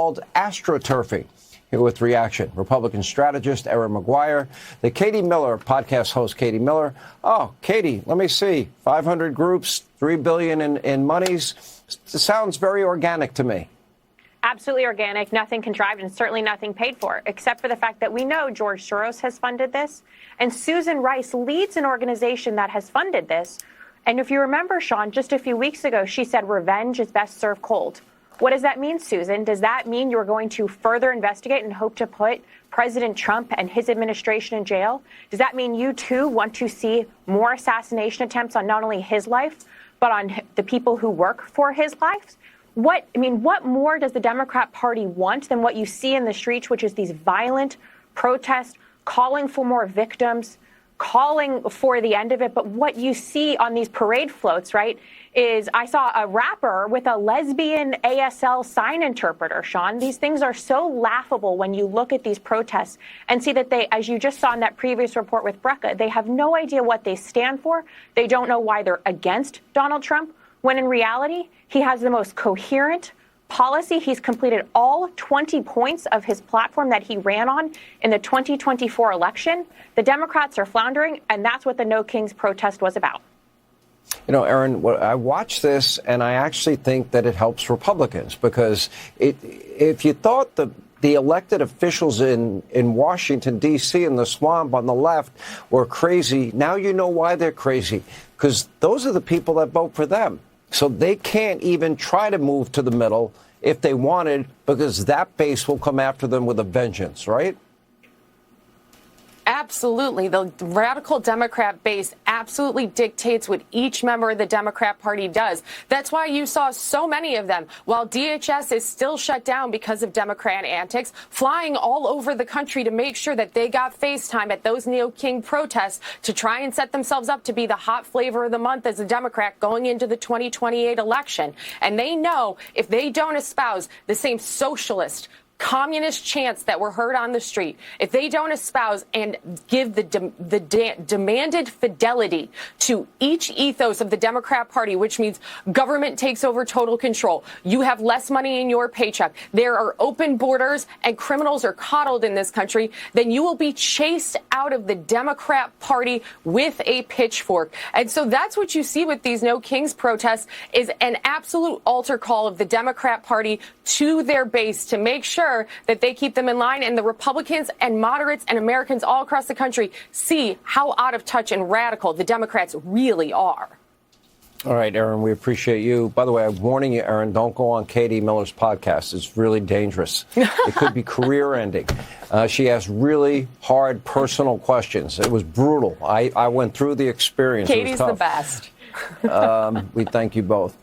called astroturfing. Here with reaction, Republican strategist Erin Maguire, the Katie Miller podcast host, Katie Miller. Oh, Katie, let me see. 500 groups, $3 billion in monies. It sounds very organic to me. Absolutely organic, nothing contrived, and certainly nothing paid for, except for the fact that we know George Soros has funded this, and Susan Rice leads an organization that has funded this. And if you remember, Sean, just a few weeks ago, she said revenge is best served cold. What does that mean, Susan? Does that mean you're going to further investigate and hope to put President Trump and his administration in jail? Does that mean you, too, want to see more assassination attempts on not only his life, but on the people who work for his life? What more does the Democrat Party want than what you see in the streets, which is these violent protests, calling for more victims, calling for the end of it? But what you see on these parade floats, right, is I saw a rapper with a lesbian ASL sign interpreter, Sean. These things are so laughable when you look at these protests and see that they, as you just saw in that previous report with Brecca, they have no idea what they stand for. They don't know why they're against Donald Trump, when in reality, he has the most coherent policy. He's completed all 20 points of his platform that he ran on in the 2024 election. The Democrats are floundering, and that's what the No Kings protest was about. You know, Erin, I watch this, and I actually think that it helps Republicans, because if you thought the elected officials in Washington, D.C., and the swamp on the left were crazy, now you know why they're crazy, because those are the people that vote for them. So they can't even try to move to the middle if they wanted, because that base will come after them with a vengeance, right? Absolutely. The radical Democrat base absolutely dictates what each member of the Democrat Party does. That's why you saw so many of them, while DHS is still shut down because of Democrat antics, flying all over the country to make sure that they got FaceTime at those neo-King protests to try and set themselves up to be the hot flavor of the month as a Democrat going into the 2028 election. And they know if they don't espouse the same socialist, communist chants that were heard on the street, if they don't espouse and give the demanded fidelity to each ethos of the Democrat Party, which means government takes over total control, you have less money in your paycheck, there are open borders, and criminals are coddled in this country, then you will be chased out of the Democrat Party with a pitchfork. And so that's what you see with these No Kings protests, is an absolute altar call of the Democrat Party to their base to make sure that they keep them in line, and the Republicans and moderates and Americans all across the country see how out of touch and radical the Democrats really are. All right, Erin, we appreciate you. By the way, I'm warning you, Erin, don't go on Katie Miller's podcast. It's really dangerous. It could be career-ending. She asked really hard personal questions. It was brutal. I went through the experience. Katie's the best. We thank you both.